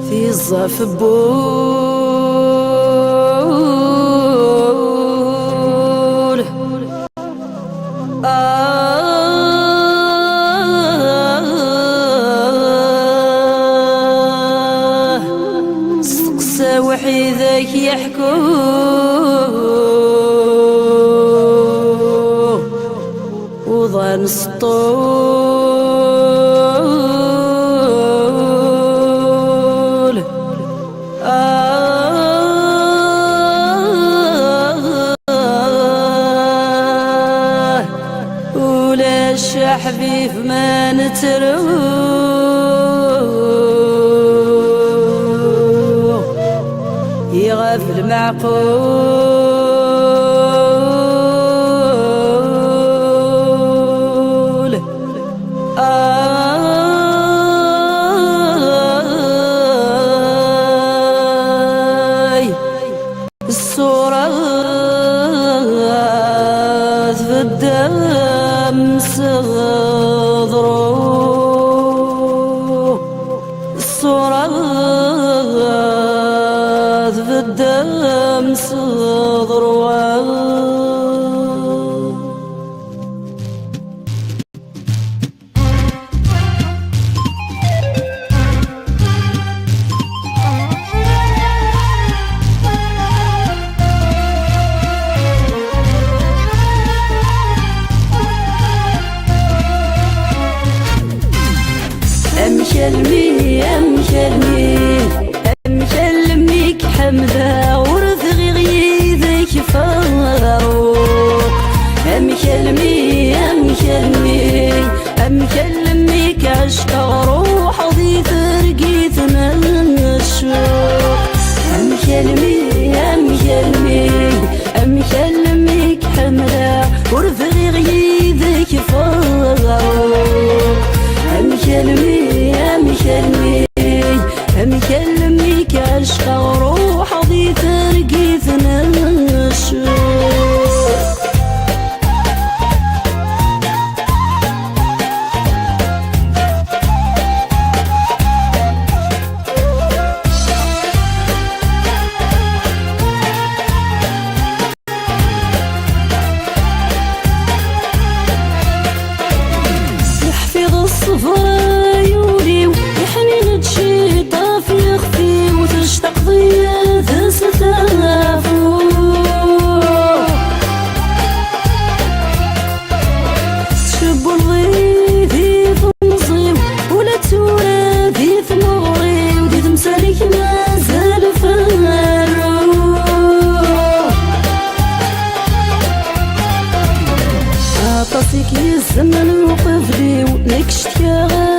في الظرف بول سقسى وحيدك يحكو وظن سطول ولا الشحبيف ما نترو يغفل معقول الصورة في الدم صدرو الصورة في الدم صدرو أمشلميك حمدة ورثغي غيذك فاروق أمشلميك عشق روح ضي فرقيتنا الشوق أمشلميك حمدة ورثغي غيذك فاروق أمشلميك عشق روح ضي فرقيتنا الشوق يحفظ الصفر عيوني ويحنين تشيطة في يخفي وتشتاق ضياث ستافو تشب الضيفي في مصيب ولا تورثي في مغري ودي تمسالك مازال فارو عطاسيك الزمن وقف لي ونكشت يا غالي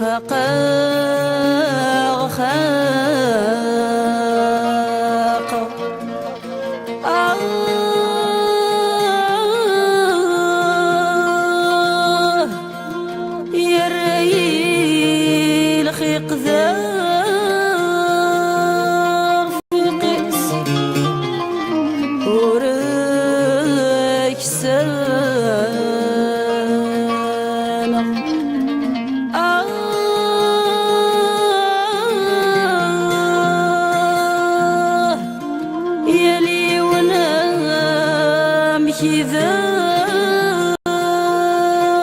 خاق يا الريل خيق ذا في قيس وريك سنة يلي ونام كذا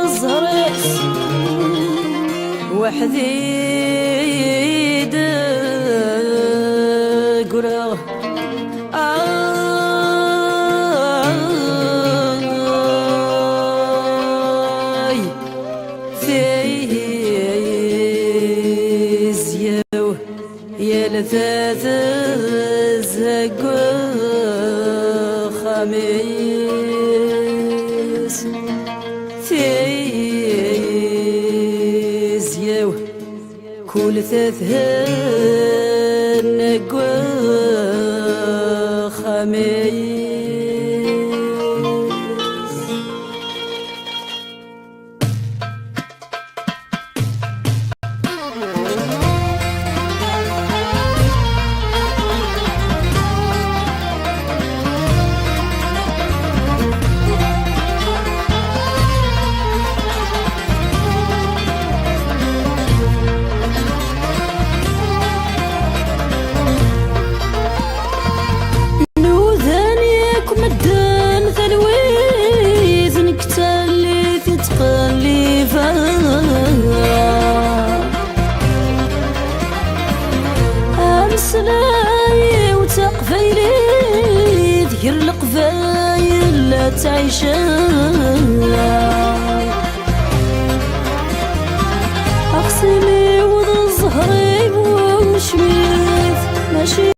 زريس وحدي دقرا ثيزيو يا لذاذ الزقو خميس ثيزيو كل ثاثهن نقو خميس سلاي وتقفيلي ذكر القفايل لا تعيشان أقسمي وذ الزهري ومشميت ماشي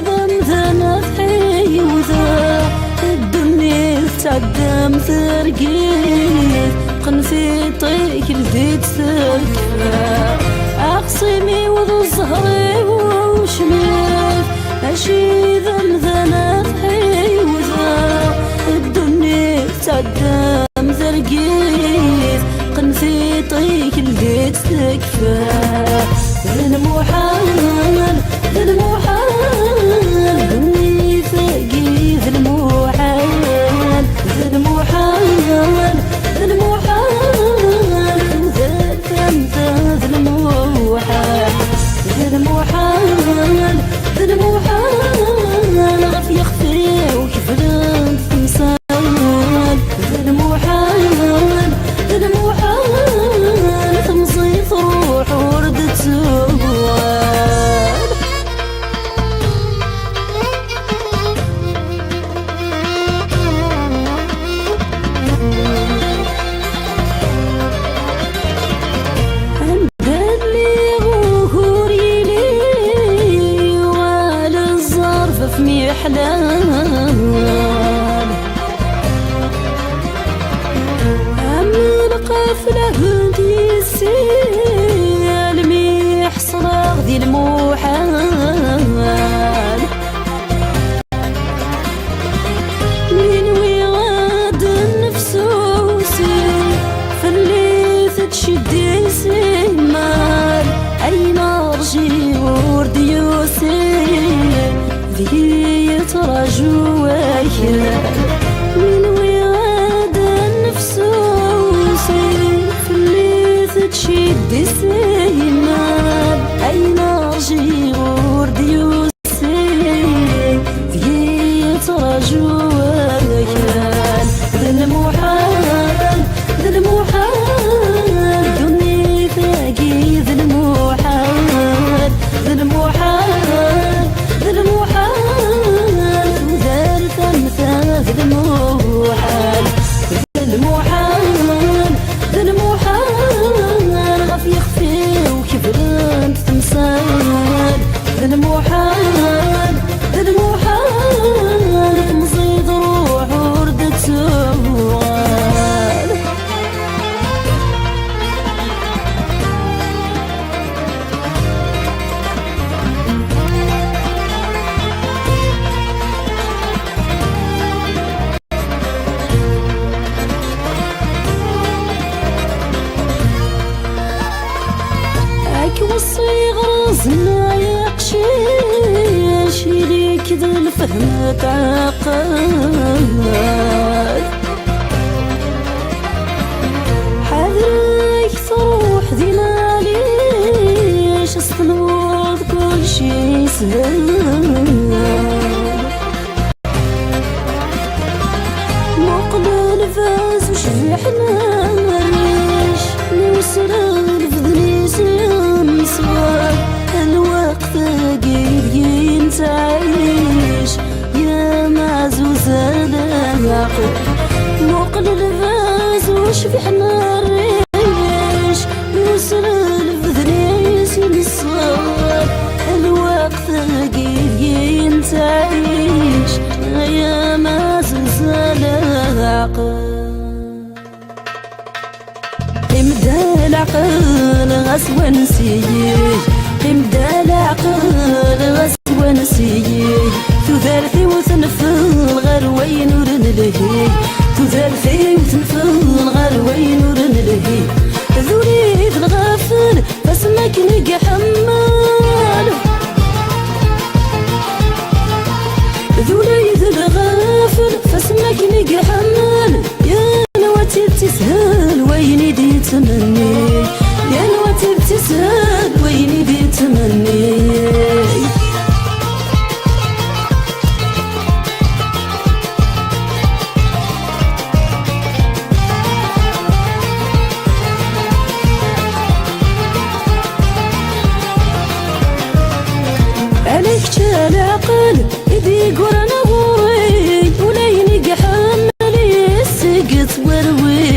ذنذنا ثحي وذا الدنيا تعدم ثرقيت قنفي طيك البيت ثكفى أقسمي وذ الزهري ومشميت ماشي ذنذنا ثحي وذا الدنيا تعدم ثرقيت قنفي طيك البيت تكفى المحال المحال بني ثقيف المحال المحال المحال ذا المحال المحال المحال غف يخفي وكفران تمثال المحال المحال تمصيف روح وردة سوال عندن لي غهوري لي وعلى الظرف في محلال قافله ديسيل ميحصر ذي المحال من ويغاد النفسوسي فاللي تشدي سمال أين أرجي ورد يوسي ذي يتراجو ويا من ويغاد النفسوسي تشد السيمات أين أرجي ورد يوسي ذي يتراجو وكان ذا المحال ذا المحال دني ثاقي ذا المحال ذا المحال ذا المحال ذا ما تعقد حذرك تروح ديما ليش استنوض كل شي سهل مقبل فاز وشبحنا مريش نوصل فضلي سنسوار الوقت قيد ينتعيش يا معزوز العقل مقبل فاز وشبحنا مريش نوصل فضلي سنسوار الوقت قيد ينتعيش يا معزوز العقل قيم دا العقل غسوة نسيج قيم دا العقل غسوة نسيج تذارثي وتنفل غير وين ورنلهي تذارثي وتنفل غير وين ورنلهي ذولي الغافل فاسمك نقى حمال ذولي الغافل فاسمك نقى حمال يا نواتي بتسهل وين يدي تمني يا نواتي بتسهل وين يدي تمني عليك جا العقل يدي قرنا غوري ولا ينقى حملي السقط وروي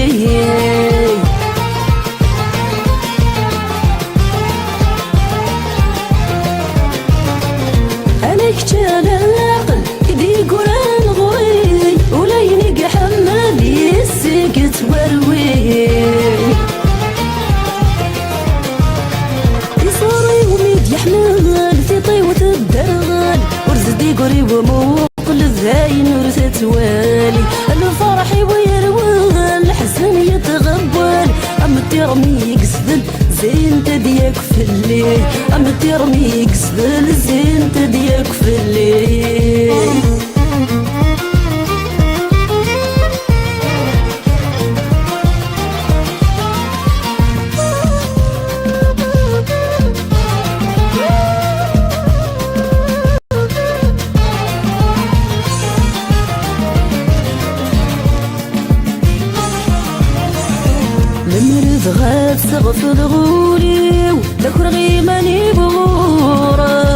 عليك جا العقل يدي قرنا غوري ولا ينقى حملي السقط وروي يصوري وميد يحمل ثيطي وتدرغل ورزدي قري وموقل الذاين ورثتوالي الفرح ويروغل الحزن يتغبل أم ترمي يقسدل زين تديك في الليل أم ترمي يقسدل زين تديك في الليل المرض غاب سغف الغولي ذكر غيماني بغورة